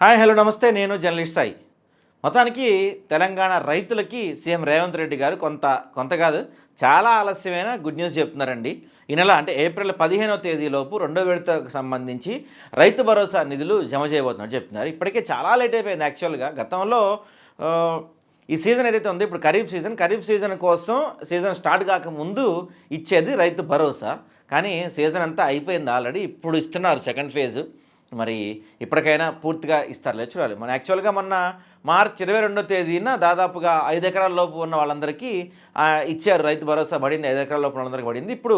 Hi hello నమస్తే. నేను journalist Sai. మొత్తానికి తెలంగాణ రైతులకి సీఎం రేవంత్ రెడ్డి గారు కొంత కాదు, చాలా ఆలస్యమైన గుడ్ న్యూస్ చెప్తున్నారండి. ఈ నెల అంటే ఏప్రిల్ 15వ తేదీలోపు రెండో విడతకు సంబంధించి రైతు భరోసా నిధులు జమ చేయబోతున్నట్టు చెప్తున్నారు. ఇప్పటికే చాలా లేట్ అయిపోయింది. యాక్చువల్గా గతంలో ఈ సీజన్ ఏదైతే ఉందో ఇప్పుడు ఖరీఫ్ సీజన్ కోసం సీజన్ స్టార్ట్ కాకముందు ఇచ్చేది రైతు భరోసా. కానీ సీజన్ అంతా అయిపోయింది ఆల్రెడీ. ఇప్పుడు ఇస్తున్నారు సెకండ్ ఫేజ్. మరి ఇప్పటికైనా పూర్తిగా ఇస్తారులే, చూడాలి. మన యాక్చువల్గా మొన్న మార్చి 22వ తేదీన దాదాపుగా 5 ఎకరాల లోపు ఉన్న వాళ్ళందరికీ ఇచ్చారు. రైతు భరోసా పడింది, 5 ఎకరాల లోపు వాళ్ళందరికీ పడింది. ఇప్పుడు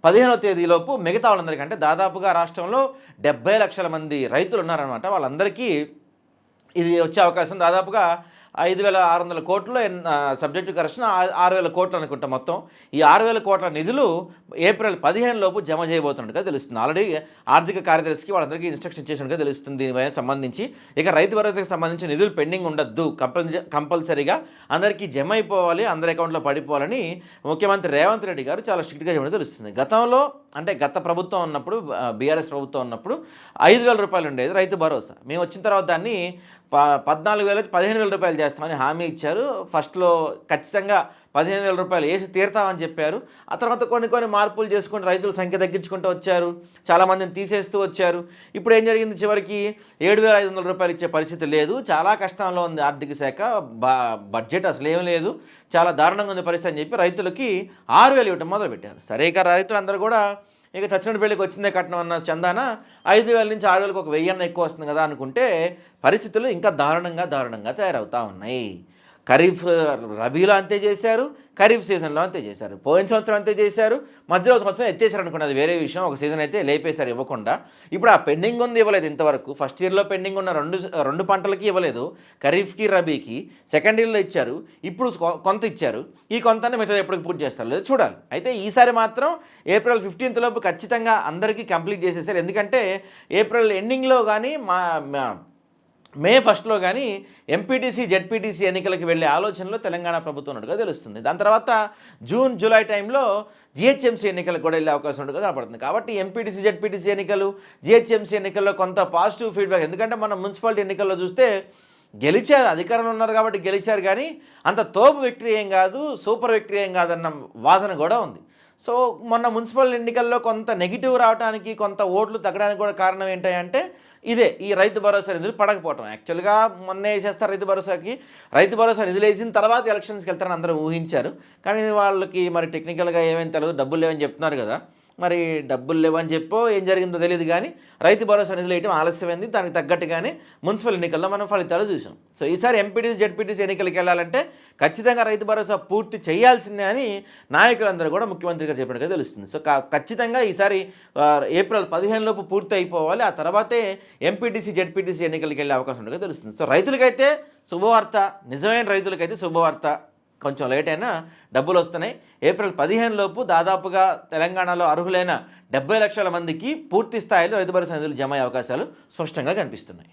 15వ తేదీలోపు మిగతా వాళ్ళందరికీ, అంటే దాదాపుగా రాష్ట్రంలో 70 లక్షల మంది రైతులు ఉన్నారనమాట. వాళ్ళందరికీ ఇది వచ్చే అవకాశం దాదాపుగా 5,600 కోట్లు సబ్జెక్ట్ టు కరెక్షన్ 6,000 కోట్లు అనుకుంటా మొత్తం. ఈ 6,000 కోట్ల నిధులు ఏప్రిల్ 15 లోపు జమ చేయబోతున్నట్టుగా తెలుస్తుంది. ఆల్రెడీ ఆర్థిక కార్యదర్శికి వాళ్ళందరికీ ఇన్స్ట్రక్షన్ చేసినట్టుగా తెలుస్తుంది. దీనిపైన సంబంధించి ఇక రైతు భరోసాకు సంబంధించి నిధులు పెండింగ్ ఉండొద్దు, కంపల్సరీగా అందరికీ జమ అయిపోవాలి, అందరి అకౌంట్లో పడిపోవాలని ముఖ్యమంత్రి రేవంత్ రెడ్డి గారు చాలా స్ట్రిక్ట్గా చెప్పడం తెలుస్తుంది. గతంలో అంటే గత ప్రభుత్వం ఉన్నప్పుడు, బీఆర్ఎస్ ప్రభుత్వం ఉన్నప్పుడు 5,000 రూపాయలు ఉండేది రైతు భరోసా. మేము వచ్చిన తర్వాత దాన్ని 14,000 15,000 రూపాయలు చేస్తామని హామీ ఇచ్చారు. ఫస్ట్లో ఖచ్చితంగా 15,000 రూపాయలు వేసి తీరుతామని చెప్పారు. ఆ తర్వాత కొన్ని మార్పులు చేసుకుంటూ రైతుల సంఖ్య తగ్గించుకుంటూ వచ్చారు, చాలామందిని తీసేస్తూ వచ్చారు. ఇప్పుడు ఏం జరిగింది, చివరికి 7,500 రూపాయలు ఇచ్చే పరిస్థితి లేదు. చాలా కష్టంలో ఉంది ఆర్థిక శాఖ, బడ్జెట్ అసలు ఏం లేదు, చాలా దారుణంగా ఉంది పరిస్థితి అని చెప్పి రైతులకి 6,000 ఇవ్వటం మొదలుపెట్టారు. సరే, ఇక రైతులందరూ కూడా ఇక చచ్చిన పెళ్ళికి వచ్చిందే కట్నం అన్న చందాన 5,000 నుంచి 6,000కి ఒక 1,000 ఎక్కువ వస్తుంది కదా అనుకుంటే పరిస్థితులు ఇంకా దారుణంగా తయారవుతూ ఉన్నాయి. ఖరీఫ్ రబీలో అంతే చేశారు, ఖరీఫ్ సీజన్లో అంతే చేశారు, పోయిన సంవత్సరం అంతే చేశారు, మధ్యలో సంవత్సరం ఎత్తేసారు అనుకోండి, అది వేరే విషయం. ఒక సీజన్ అయితే లేపేశారు ఇవ్వకుండా. ఇప్పుడు ఆ పెండింగ్ ఉంది ఇవ్వలేదు ఇంతవరకు. ఫస్ట్ ఇయర్లో పెండింగ్ ఉన్న రెండు పంటలకి ఇవ్వలేదు, ఖరీఫ్కి రబీకి. సెకండ్ ఇయర్లో ఇచ్చారు, ఇప్పుడు కొంత ఇచ్చారు. ఈ కొంతనే మిగతా ఎప్పటికి పూర్తి చేస్తారు లేదు చూడాలి. అయితే ఈసారి మాత్రం ఏప్రిల్ 15th లోపు ఖచ్చితంగా అందరికీ కంప్లీట్ చేసేసారు. ఎందుకంటే ఏప్రిల్ ఎండింగ్లో కానీ మే 1లో కానీ ఎంపీటీసీ జెడ్పీటీసీ ఎన్నికలకు వెళ్ళే ఆలోచనలో తెలంగాణ ప్రభుత్వం ఉన్నట్టుగా తెలుస్తుంది. దాని తర్వాత జూన్ జూలై టైంలో జిహెచ్ఎంసీ ఎన్నికలకు కూడా వెళ్ళే అవకాశం ఉన్నట్టుగా కనపడుతుంది. కాబట్టి ఎంపీటీసీ జెడ్పీటీసీ ఎన్నికలు, జిహెచ్ఎంసీ ఎన్నికల్లో కొంత పాజిటివ్ ఫీడ్బ్యాక్. ఎందుకంటే మనం మున్సిపాలిటీ ఎన్నికల్లో చూస్తే గెలిచారు, అధికారంలో ఉన్నారు కాబట్టి గెలిచారు, కానీ అంత తోపు విక్టరీ ఏం కాదు, సూపర్ విక్టరీ ఏం కాదన్న వాదన కూడా ఉంది. సో మొన్న మున్సిపల్ ఎన్నికల్లో కొంత నెగిటివ్ రావడానికి, కొంత ఓట్లు తగ్గడానికి కూడా కారణం ఏంటంటే ఇదే, ఈ రైతు భరోసా నిధులు పడకపోవటం. యాక్చువల్గా మొన్న వేసేస్తారు రైతు భరోసా నిధులు వేసిన తర్వాత ఎలక్షన్స్కి వెళ్తారని అందరూ ఊహించారు. కానీ వాళ్ళకి మరి టెక్నికల్గా ఏమైనా తెలియదు, డబ్బులు లేవని చెప్తున్నారు కదా. మరి డబ్బులు లేవని చెప్పో ఏం జరిగిందో తెలియదు, కానీ రైతు భరోసా నిధులు వేయటం ఆలస్యమైంది. దానికి తగ్గట్టుగానే మున్సిపల్ ఎన్నికల్లో మనం ఫలితాలు చూసాం. సో ఈసారి ఎంపీటీసీ జెడ్పీటీసీ ఎన్నికలకు వెళ్ళాలంటే ఖచ్చితంగా రైతు భరోసా పూర్తి చేయాల్సిందే అని నాయకులందరూ కూడా ముఖ్యమంత్రి గారు చెప్పినట్టుగా తెలుస్తుంది. సో ఖచ్చితంగా ఈసారి ఏప్రిల్ 15 లోపు పూర్తి అయిపోవాలి. ఆ తర్వాతే ఎంపీటీసీ జెడ్పీటీసీ ఎన్నికలకు వెళ్ళే అవకాశం ఉండగా తెలుస్తుంది. సో రైతులకైతే శుభవార్త, నిజమైన రైతులకైతే శుభవార్త. కొంచెం లేట్ అయినా డబ్బులు వస్తున్నాయి. ఏప్రిల్ 15 లోపు దాదాపుగా తెలంగాణలో అర్హులైన 70 లక్షల మందికి పూర్తి స్థాయిలో రైతు భరోసా నిధులు జమ అయ్యే అవకాశాలు స్పష్టంగా కనిపిస్తున్నాయి.